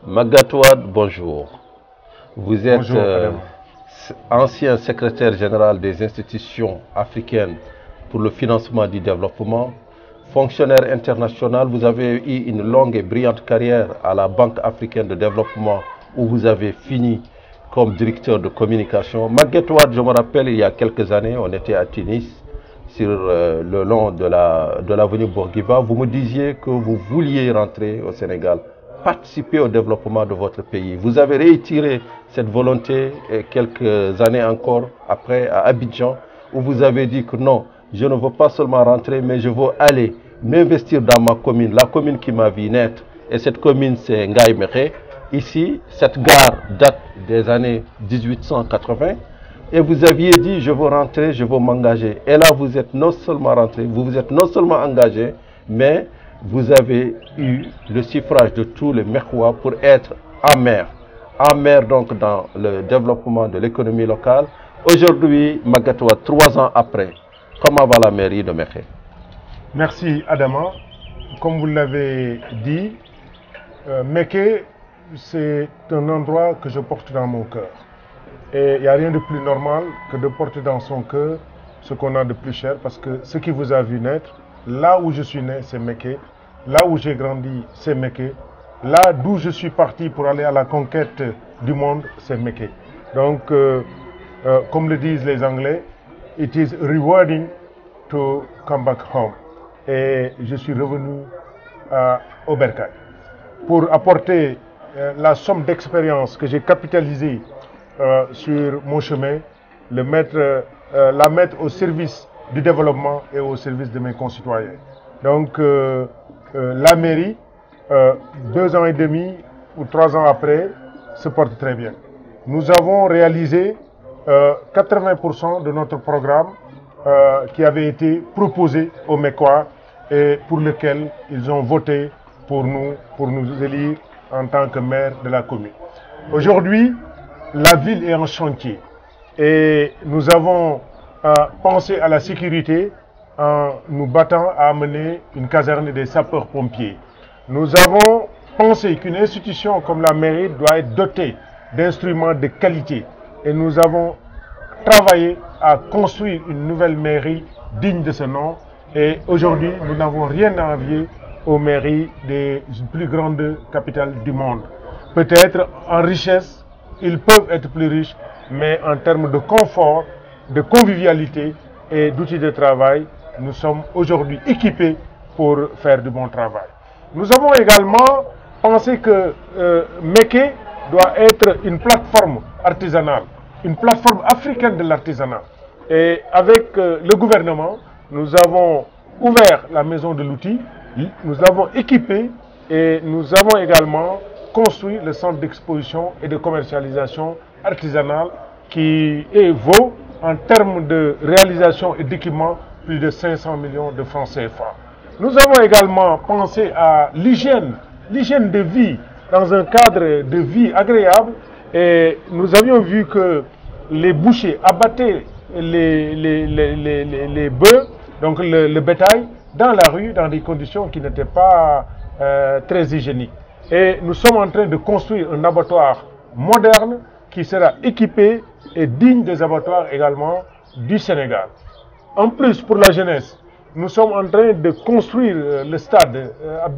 Magatte Wade, bonjour. Vous êtes Bonjour, ancien secrétaire général des institutions africaines pour le financement du développement, fonctionnaire international. Vous avez eu une longue et brillante carrière à la Banque africaine de développement où vous avez fini comme directeur de communication. Magatte Wade, je me rappelle, il y a quelques années, on était à Tunis, sur le long de l'avenue Bourguiba. Vous me disiez que vous vouliez rentrer au Sénégal, participer au développement de votre pays. Vous avez réitéré cette volonté quelques années encore après à Abidjan, où vous avez dit que non, je ne veux pas seulement rentrer, mais je veux aller m'investir dans ma commune, la commune qui m'a vu naître. Et cette commune, c'est Ngaye Mékhé. Ici, cette gare date des années 1880. Et vous aviez dit, je veux rentrer, je veux m'engager. Et là, vous êtes non seulement rentré, vous vous êtes non seulement engagé, mais vous avez eu le suffrage de tous les Mekhois pour être en maire. En maire, donc, dans le développement de l'économie locale. Aujourd'hui, Magatte Wade, 3 ans après, comment va la mairie de Mékhé? Merci Adama. Comme vous l'avez dit, Mékhé, c'est un endroit que je porte dans mon cœur. Et il n'y a rien de plus normal que de porter dans son cœur ce qu'on a de plus cher, parce que ce qui vous a vu naître, là où je suis né, c'est Mékhé. Là où j'ai grandi, c'est Mékhé. Là d'où je suis parti pour aller à la conquête du monde, c'est Mékhé. Donc, comme le disent les Anglais, it is rewarding to come back home. Et je suis revenu au Bercail pour apporter la somme d'expérience que j'ai capitalisée sur mon chemin, la mettre au service du développement et au service de mes concitoyens. Donc, la mairie, 2 ans et demi ou 3 ans après, se porte très bien. Nous avons réalisé 80% de notre programme qui avait été proposé aux Mécois et pour lequel ils ont voté pour nous élire en tant que maire de la commune. Aujourd'hui, la ville est en chantier et nous avons pensé à la sécurité en nous battant à amener une caserne des sapeurs-pompiers. Nous avons pensé qu'une institution comme la mairie doit être dotée d'instruments de qualité et nous avons travaillé à construire une nouvelle mairie digne de ce nom. Et aujourd'hui, nous n'avons rien à envier aux mairies des plus grandes capitales du monde. Peut-être en richesse, ils peuvent être plus riches, mais en termes de confort, de convivialité et d'outils de travail, nous sommes aujourd'hui équipés pour faire du bon travail. Nous avons également pensé que Mékhé doit être une plateforme artisanale, une plateforme africaine de l'artisanat. Et avec le gouvernement, nous avons ouvert la maison de l'outil, nous l'avons équipé et nous avons également construit le centre d'exposition et de commercialisation artisanale qui vaut en termes de réalisation et d'équipement plus de 500 millions de francs CFA. Nous avons également pensé à l'hygiène de vie dans un cadre de vie agréable et nous avions vu que les bouchers abattaient les bœufs, donc le bétail, dans la rue, dans des conditions qui n'étaient pas très hygiéniques. Et nous sommes en train de construire un abattoir moderne qui sera équipé et digne des abattoirs également du Sénégal. En plus, pour la jeunesse, nous sommes en train de construire le stade,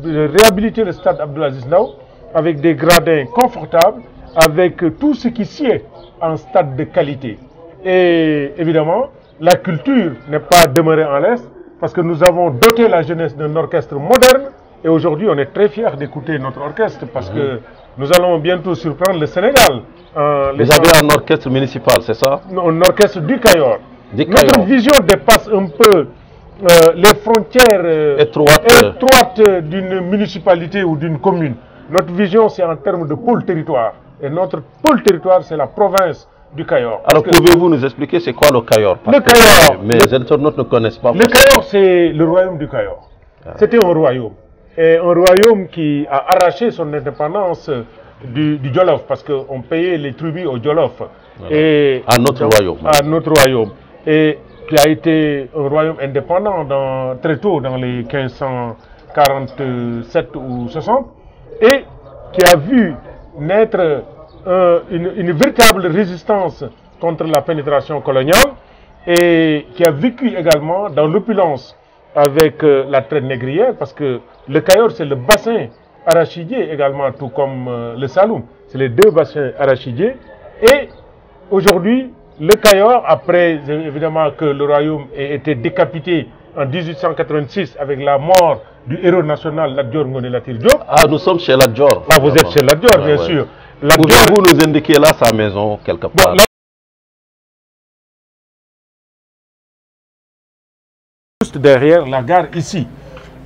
de réhabiliter le stade Abdoulaziz Ndao avec des gradins confortables, avec tout ce qui sied en stade de qualité. Et évidemment, la culture n'est pas demeurée en laisse parce que nous avons doté la jeunesse d'un orchestre moderne et aujourd'hui on est très fiers d'écouter notre orchestre parce que nous allons bientôt surprendre le Sénégal. Vous avez un orchestre municipal, c'est ça? Un orchestre du Cayor. Notre vision dépasse un peu les frontières étroites d'une municipalité ou d'une commune. Notre vision, c'est en termes de pôle territoire. Et notre pôle territoire, c'est la province du Cayor. Alors, pouvez-vous nous expliquer c'est quoi le Cayor? Le Cayor. Mes internautes ne connaissent pas. Le Cayor, c'est le royaume du Cayor. C'était un royaume. Et un royaume qui a arraché son indépendance du Jolof, parce qu'on payait les tribus au Jolof. Voilà. Et à notre royaume. À notre royaume. Et qui a été un royaume indépendant très tôt, dans les 1547 ou 60, et qui a vu naître une véritable résistance contre la pénétration coloniale et qui a vécu également dans l'opulence avec la traite négrière, parce que le Cayor, c'est le bassin arachidier également, tout comme le Saloum. C'est les deux bassins arachidiers. Et aujourd'hui, le Cayor, après évidemment que le royaume ait été décapité en 1886 avec la mort du héros national Lat Dior Ngoné Latyr Diop. Ah, nous sommes chez Lat Dior. Ah, vous êtes chez Lat Dior, bien sûr. Pouvez-vous nous indiquer là sa maison quelque part? Juste derrière la gare ici.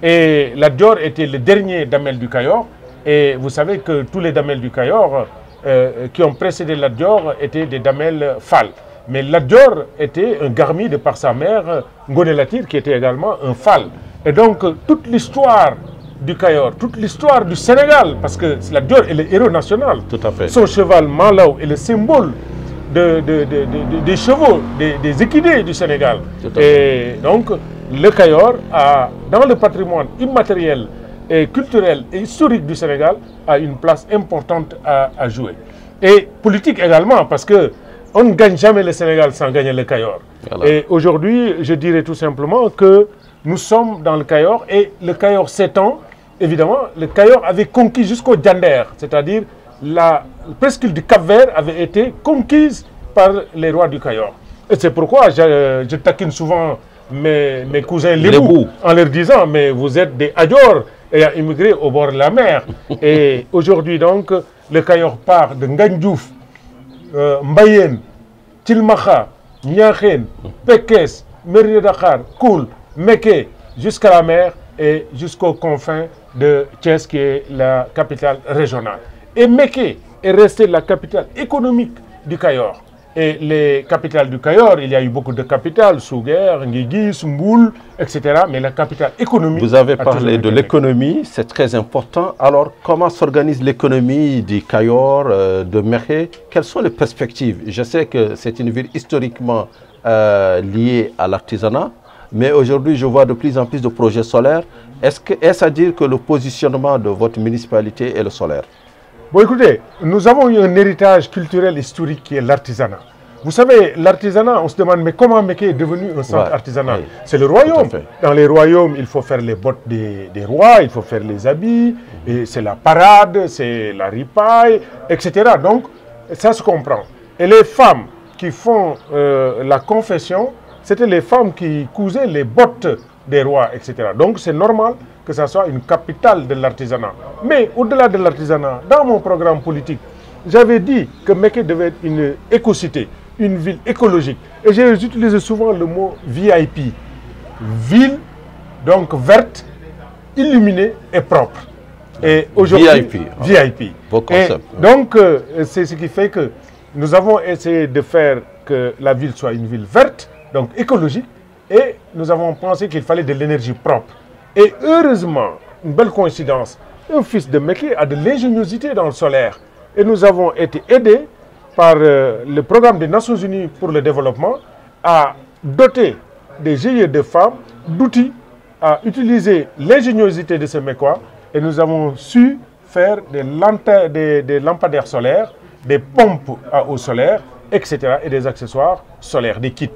Et Lat Dior était le dernier damel du Cayor. Et vous savez que tous les damels du Cayor qui ont précédé Lat Dior étaient des damels Fall. Mais Lat Dior était un garmi de par sa mère, Ngoné Latyr, qui était également un Fall. Et donc, toute l'histoire du Cayor, toute l'histoire du Sénégal, parce que Lat Dior est le héros national. Tout à fait. Son cheval Malaw est le symbole des chevaux, des équidés du Sénégal. Et donc, le Cayor, dans le patrimoine immatériel et culturel et historique du Sénégal, a une place importante à jouer. Et politique également, parce que on ne gagne jamais le Sénégal sans gagner le Cayor. Voilà. Et aujourd'hui, je dirais tout simplement que nous sommes dans le Cayor et le Cayor s'étend. Évidemment, le Cayor avait conquis jusqu'au Diender, c'est-à-dire la presqu'île du Cap-Vert avait été conquise par les rois du Cayor. Et c'est pourquoi je taquine souvent mes cousins Lébou en leur disant « mais vous êtes des Adior ayant immigré au bord de la mer ». Et aujourd'hui donc, le Cayor part de Ngandjouf, Mbayen, Tilmaxa, Niakhène, Pekes, Mérina Dakhar, Koul, Méké, jusqu'à la mer et jusqu'aux confins de Thiès qui est la capitale régionale. Et Méké est restée la capitale économique du Cayor. Et les capitales du Cayor, il y a eu beaucoup de capitales, Souguer, Nguigui, Mboul, etc. Mais la capitale économique... Vous avez parlé de l'économie, c'est très important. Alors, comment s'organise l'économie du Cayor, de Mékhé? Quelles sont les perspectives? Je sais que c'est une ville historiquement liée à l'artisanat, mais aujourd'hui, je vois de plus en plus de projets solaires. Est-ce à dire que le positionnement de votre municipalité est le solaire? Bon, écoutez, nous avons eu un héritage culturel historique qui est l'artisanat. Vous savez, l'artisanat, on se demande, mais comment Mékhé est devenu un centre artisanal? C'est le royaume. Dans les royaumes, il faut faire les bottes des rois, il faut faire les habits, et c'est la parade, c'est la ripaille, etc. Donc, ça se comprend. Et les femmes qui font la confession, c'était les femmes qui cousaient les bottes des rois, etc. Donc, c'est normal que ça soit une capitale de l'artisanat. Mais au-delà de l'artisanat, dans mon programme politique, j'avais dit que Mékhé devait être une écocité, une ville écologique. Et j'ai utilisé souvent le mot VIP. Ville, donc verte, illuminée et propre. Et aujourd'hui, VIP. Vos concepts. Donc, c'est ce qui fait que nous avons essayé de faire que la ville soit une ville verte, donc écologique, et nous avons pensé qu'il fallait de l'énergie propre. Et heureusement, une belle coïncidence, un fils de Mékhé a de l'ingéniosité dans le solaire. Et nous avons été aidés par le programme des Nations Unies pour le développement à doter des GIE de femmes d'outils à utiliser l'ingéniosité de ces Mécois. Et nous avons su faire des lampadaires solaires, des pompes à eau solaire, etc. et des accessoires solaires, des kits.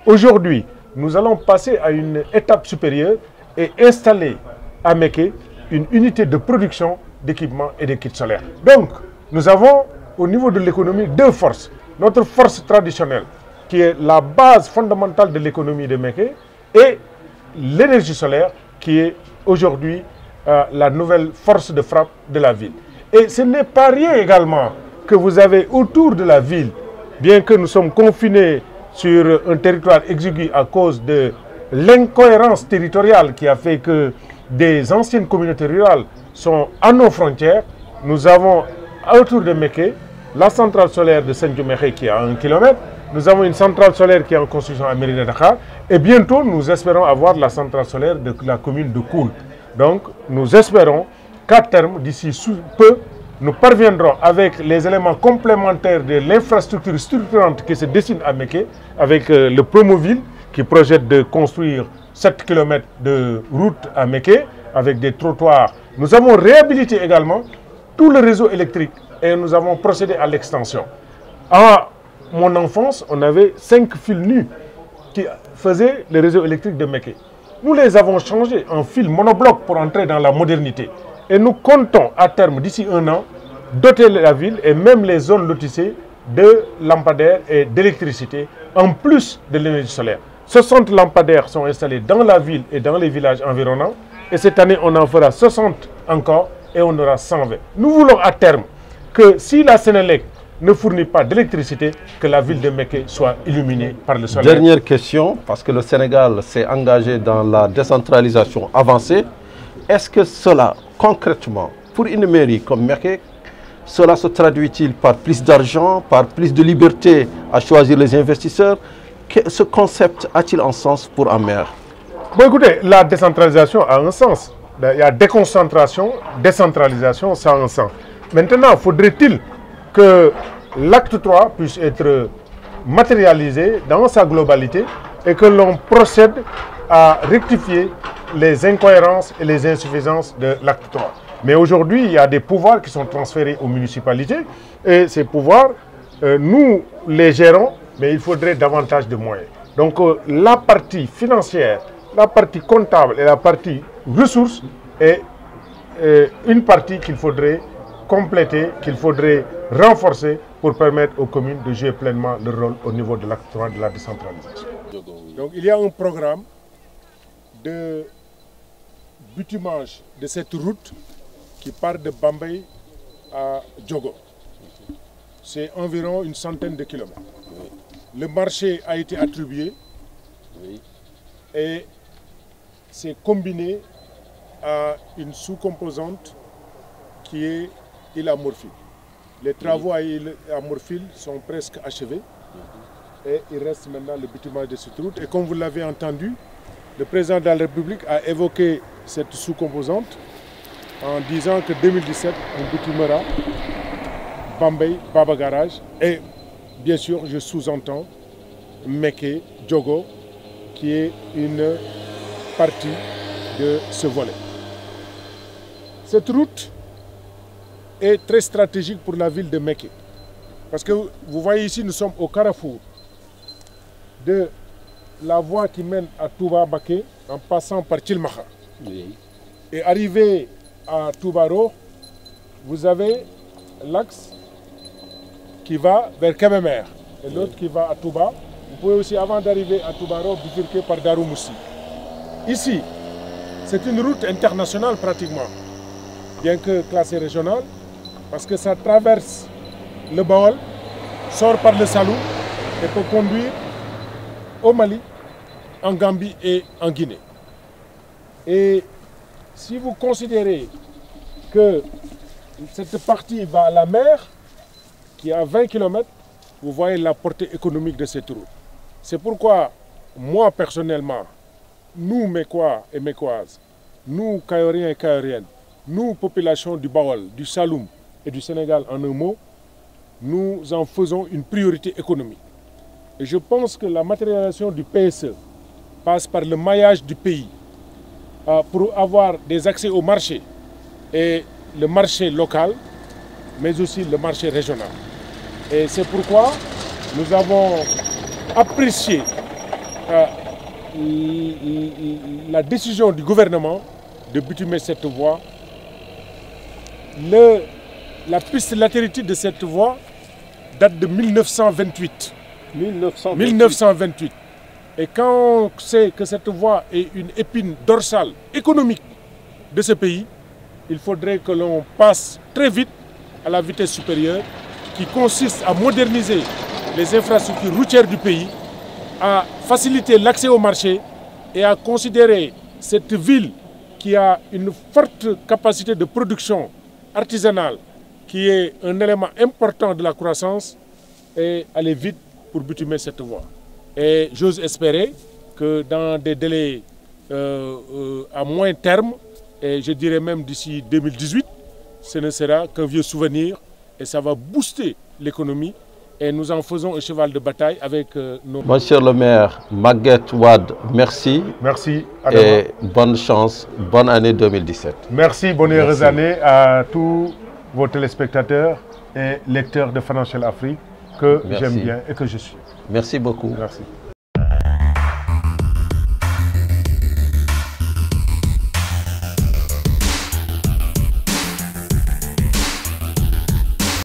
Aujourd'hui, nous allons passer à une étape supérieure et installer à Mékhé une unité de production d'équipements et de kits solaires. Donc, nous avons au niveau de l'économie deux forces. Notre force traditionnelle, qui est la base fondamentale de l'économie de Mékhé, et l'énergie solaire, qui est aujourd'hui la nouvelle force de frappe de la ville. Et ce n'est pas rien également que vous avez autour de la ville, bien que nous sommes confinés sur un territoire exigu à cause de l'incohérence territoriale qui a fait que des anciennes communautés rurales sont à nos frontières. Nous avons autour de Mékhé la centrale solaire de Saint-Mékhé qui est à 1 km. Nous avons une centrale solaire qui est en construction à Mérina Dakhar. Et bientôt, nous espérons avoir la centrale solaire de la commune de Koul. Donc, nous espérons qu'à terme, d'ici peu, nous parviendrons avec les éléments complémentaires de l'infrastructure structurante qui se dessine à Mékhé, avec le Promoville qui projette de construire 7 km de route à Mékhé avec des trottoirs. Nous avons réhabilité également tout le réseau électrique et nous avons procédé à l'extension. À mon enfance, on avait 5 fils nus qui faisaient le réseau électrique de Mékhé. Nous les avons changés en fils monobloc pour entrer dans la modernité. Et nous comptons à terme, d'ici 1 an, doter la ville et même les zones lotissées de lampadaires et d'électricité, en plus de l'énergie solaire. 60 lampadaires sont installés dans la ville et dans les villages environnants. Et cette année, on en fera 60 encore et on aura 120. Nous voulons à terme que si la Sénélec ne fournit pas d'électricité, que la ville de Mékhé soit illuminée par le soleil. Dernière question, parce que le Sénégal s'est engagé dans la décentralisation avancée. Est-ce que cela, concrètement, pour une mairie comme Mékhé, cela se traduit-il par plus d'argent, par plus de liberté à choisir les investisseurs? Ce concept a-t-il un sens pour un maire? Bon, écoutez, la décentralisation a un sens. Il y a déconcentration, décentralisation, ça a un sens. Maintenant, faudrait-il que l'acte 3 puisse être matérialisé dans sa globalité et que l'on procède à rectifier les incohérences et les insuffisances de l'acte 3. Mais aujourd'hui, il y a des pouvoirs qui sont transférés aux municipalités et ces pouvoirs, nous les gérons, mais il faudrait davantage de moyens. Donc la partie financière, la partie comptable et la partie ressources est une partie qu'il faudrait compléter, qu'il faudrait renforcer pour permettre aux communes de jouer pleinement leur rôle au niveau de l'acte 3 de la décentralisation. Donc il y a un programme de bitumage de cette route qui part de Bambey à Diogo. C'est environ une centaine de kilomètres. Le marché a été attribué et c'est combiné à une sous-composante qui est île à Morphile. Les travaux à île à Morphile sont presque achevés et il reste maintenant le bitumage de cette route. Et comme vous l'avez entendu, le président de la République a évoqué cette sous-composante en disant que 2017, on bitumera Bambey, Baba Garage et bien sûr, je sous-entends Mékhé, Diogo, qui est une partie de ce volet. Cette route est très stratégique pour la ville de Mékhé. Parce que vous voyez ici, nous sommes au carrefour de la voie qui mène à Touba Baké en passant par Tilmaha. Oui. Et arrivé à Toubaro, vous avez l'axe qui va vers Kébémer et l'autre qui va à Touba. Vous pouvez aussi, avant d'arriver à Toubaro, bifurquer par Darou Moussi. Ici, c'est une route internationale pratiquement, bien que classée régionale, parce que ça traverse le Baol, sort par le Salou et peut conduire au Mali, en Gambie et en Guinée. Et si vous considérez que cette partie va à la mer, qui est à 20 km, vous voyez la portée économique de cette route. C'est pourquoi, moi personnellement, nous Mécois et Mécoises, nous Kayoriens et Kayoriennes, nous population du Baol, du Saloum et du Sénégal en un mot, nous en faisons une priorité économique. Et je pense que la matérialisation du PSE passe par le maillage du pays pour avoir des accès au marché, et le marché local, mais aussi le marché régional. Et c'est pourquoi nous avons apprécié la décision du gouvernement de bitumer cette voie. La piste latérite de cette voie date de 1928. 1928. Et quand on sait que cette voie est une épine dorsale économique de ce pays, il faudrait que l'on passe très vite à la vitesse supérieure, qui consiste à moderniser les infrastructures routières du pays, à faciliter l'accès au marché et à considérer cette ville qui a une forte capacité de production artisanale, qui est un élément important de la croissance, et aller vite pour bitumer cette voie. Et j'ose espérer que dans des délais à moyen terme, et je dirais même d'ici 2018, ce ne sera qu'un vieux souvenir et ça va booster l'économie. Et nous en faisons un cheval de bataille avec nos... Monsieur le maire Maguette Wade, merci. Merci, Adama. Et bonne chance, bonne année 2017. Merci, bonne heureuse année à tous vos téléspectateurs et lecteurs de Financial Afrique que j'aime bien et que je suis. Merci beaucoup. Merci.